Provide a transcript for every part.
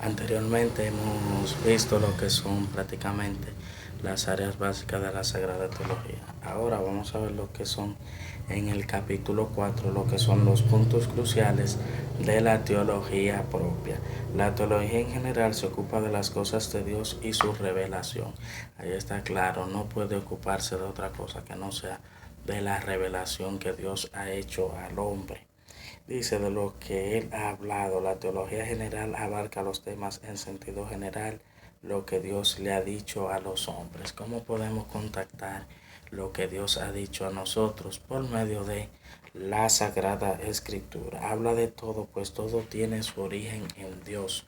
Anteriormente hemos visto lo que son prácticamente las áreas básicas de la Sagrada Teología. Ahora vamos a ver lo que son en el capítulo 4, lo que son los puntos cruciales de la teología propia. La teología en general se ocupa de las cosas de Dios y su revelación. Ahí está claro, no puede ocuparse de otra cosa que no sea de la revelación que Dios ha hecho al hombre. Dice de lo que él ha hablado. La teología general abarca los temas en sentido general, lo que Dios le ha dicho a los hombres. ¿Cómo podemos contactar lo que Dios ha dicho a nosotros? Por medio de la Sagrada Escritura. Habla de todo, pues todo tiene su origen en Dios.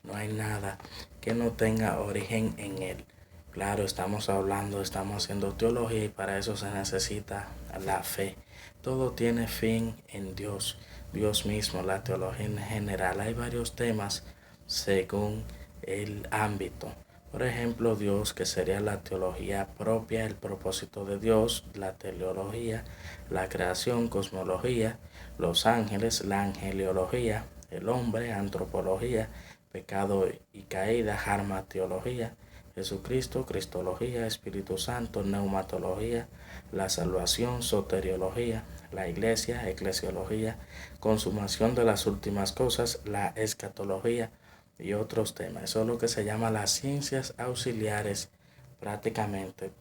No hay nada que no tenga origen en Él. Claro, estamos haciendo teología y para eso se necesita la fe. Todo tiene fin en Dios. Dios mismo, la teología en general. Hay varios temas según el ámbito. Por ejemplo, Dios, que sería la teología propia, el propósito de Dios, la teleología, la creación, cosmología, los ángeles, la angeliología, el hombre, antropología, pecado y caída, jarmateología, Jesucristo, cristología, Espíritu Santo, neumatología, la salvación, soteriología, la iglesia, eclesiología, consumación de las últimas cosas, la escatología y otros temas. Eso es lo que se llama las ciencias auxiliares prácticamente.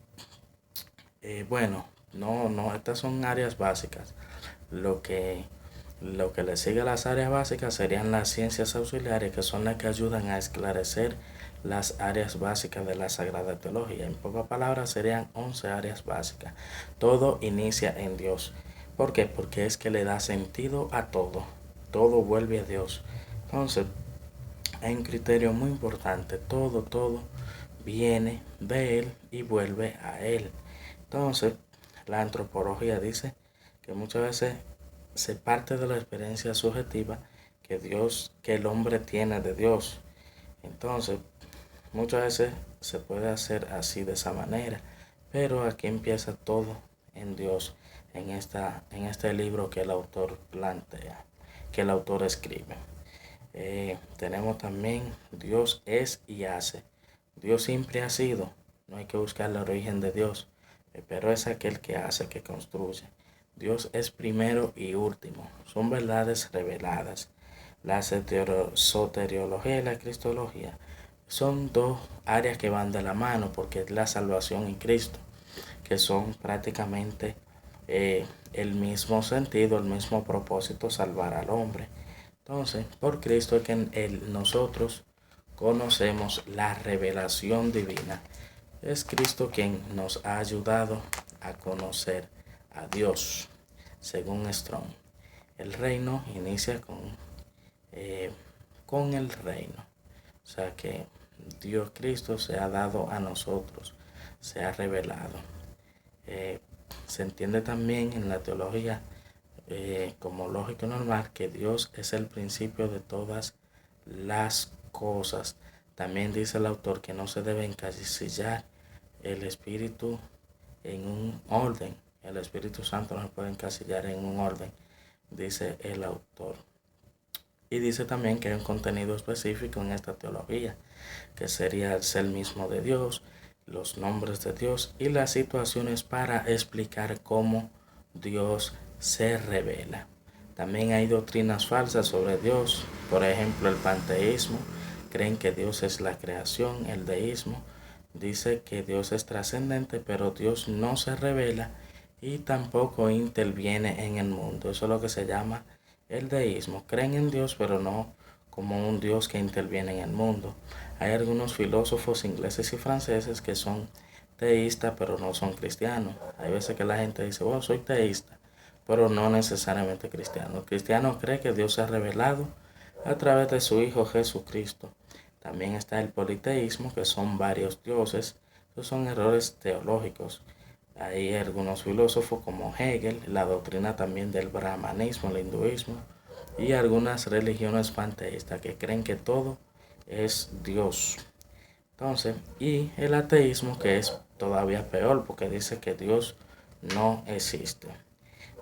Bueno, no, estas son áreas básicas. Lo que, lo que le sigue a las áreas básicas serían las ciencias auxiliares, que son las que ayudan a esclarecer las áreas básicas de la Sagrada Teología. En pocas palabras serían 11 áreas básicas. Todo inicia en Dios. ¿Por qué? Porque es que le da sentido a todo. Todo vuelve a Dios. Entonces, hay un criterio muy importante. Todo viene de Él y vuelve a Él. Entonces, la antropología dice que muchas veces se parte de la experiencia subjetiva que el hombre tiene de Dios. Entonces, muchas veces se puede hacer así de esa manera, pero aquí empieza todo en Dios, en este libro que el autor plantea, que el autor escribe. Tenemos también Dios es y hace. Dios siempre ha sido, no hay que buscar el origen de Dios, pero es aquel que hace, que construye. Dios es primero y último, son verdades reveladas. La soteriología y la cristología son dos áreas que van de la mano porque es la salvación en Cristo, que son prácticamente el mismo sentido, el mismo propósito, salvar al hombre. Entonces, por Cristo es que nosotros conocemos la revelación divina. Es Cristo quien nos ha ayudado a conocer a Dios, según Strong. El reino inicia con el reino. O sea que Dios Cristo se ha dado a nosotros, se ha revelado. Eh, Se entiende también en la teología como lógico y normal que Dios es el principio de todas las cosas. También dice el autor que no se debe encasillar el Espíritu en un orden. El Espíritu Santo no se puede encasillar en un orden, dice el autor. Y dice también que hay un contenido específico en esta teología, que sería el ser mismo de Dios, los nombres de Dios y las situaciones para explicar cómo Dios se revela. También hay doctrinas falsas sobre Dios, por ejemplo el panteísmo, creen que Dios es la creación, el deísmo dice que Dios es trascendente, pero Dios no se revela y tampoco interviene en el mundo. Eso es lo que se llama el deísmo. Creen en Dios, pero no como un Dios que interviene en el mundo. Hay algunos filósofos ingleses y franceses que son teístas, pero no son cristianos. Hay veces que la gente dice, bueno, soy teísta, pero no necesariamente cristiano. El cristiano cree que Dios se ha revelado a través de su Hijo Jesucristo. También está el politeísmo, que son varios dioses. Esos son errores teológicos. Hay algunos filósofos como Hegel, la doctrina también del brahmanismo, el hinduismo, y algunas religiones panteístas que creen que todo es Dios. Entonces, y el ateísmo, que es todavía peor porque dice que Dios no existe.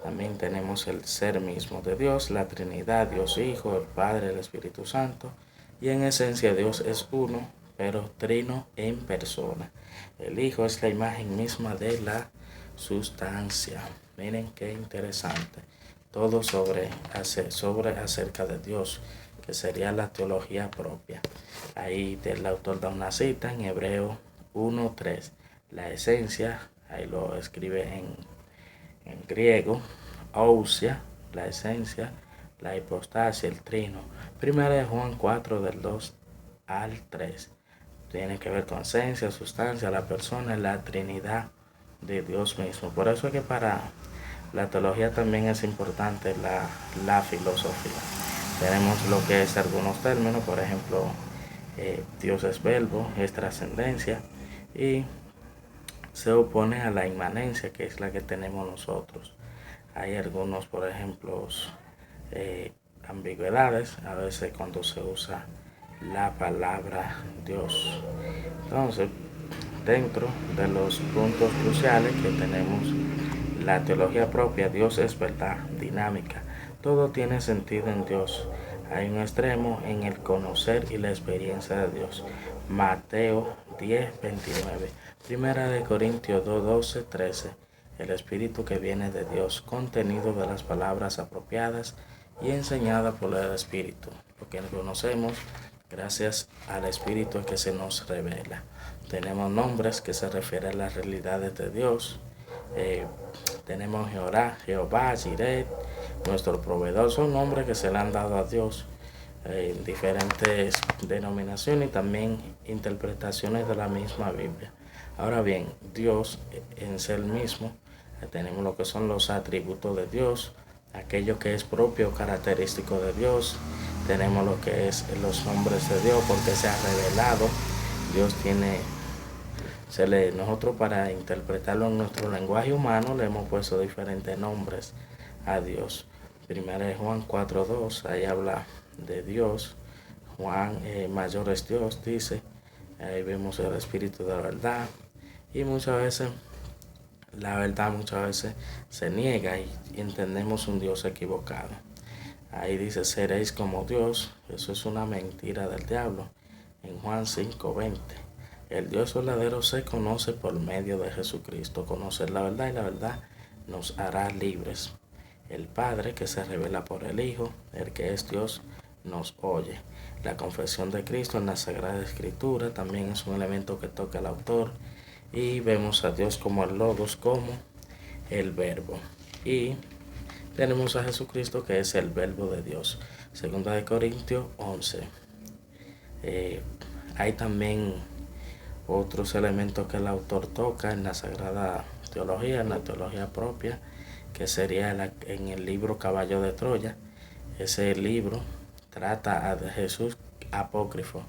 También tenemos el ser mismo de Dios, la Trinidad, Dios Hijo, el Padre, el Espíritu Santo, Y en esencia Dios es uno, pero trino en persona. El Hijo es la imagen misma de la sustancia. Miren qué interesante. Todo sobre acerca de Dios, que sería la teología propia. Ahí el autor da una cita en Hebreo 1:3. La esencia, ahí lo escribe en griego, ousia, la esencia, la hipostasia, el trino. Primera de Juan 4 del 2 al 3. Tiene que ver con esencia, sustancia, la persona, la Trinidad de Dios mismo. Por eso es que para la teología también es importante la filosofía. Tenemos lo que es algunos términos, por ejemplo, Dios es verbo, es trascendencia, y se opone a la inmanencia, que es la que tenemos nosotros. Hay algunos, por ejemplo, ambigüedades, a veces cuando se usa la palabra Dios. Entonces, dentro de los puntos cruciales que tenemos la teología propia, Dios es verdad, dinámica. Todo tiene sentido en Dios. Hay un extremo en el conocer y la experiencia de Dios. Mateo 10:29. Primera de Corintios 2:12, 13. El Espíritu que viene de Dios, contenido de las palabras apropiadas y enseñada por el Espíritu. Porque conocemos gracias al Espíritu que se nos revela. Tenemos nombres que se refieren a las realidades de Dios. Tenemos Jehová, Jireh, nuestro proveedor. Son nombres que se le han dado a Dios en diferentes denominaciones y también interpretaciones de la misma Biblia. Ahora bien, Dios en ser mismo, tenemos lo que son los atributos de Dios, aquello que es propio, característico de Dios. Tenemos lo que es los nombres de Dios, porque se ha revelado. Dios tiene, nosotros para interpretarlo en nuestro lenguaje humano le hemos puesto diferentes nombres a Dios. Primero es Juan 4:2, ahí habla de Dios. Juan mayor es Dios, dice. Ahí vemos el Espíritu de la verdad. Y muchas veces la verdad se niega y entendemos un Dios equivocado. Ahí dice, seréis como Dios. Eso es una mentira del diablo. En Juan 5:20. El Dios verdadero se conoce por medio de Jesucristo. Conocer la verdad y la verdad nos hará libres. El Padre que se revela por el Hijo, el que es Dios, nos oye. La confesión de Cristo en la Sagrada Escritura también es un elemento que toca el autor. Y vemos a Dios como el Logos, como el Verbo. Y tenemos a Jesucristo que es el Verbo de Dios. Segunda de Corintios 11. Hay también otros elementos que el autor toca en la Sagrada Teología, en la teología propia, que sería en el libro Caballo de Troya. Ese libro trata a Jesús apócrifo,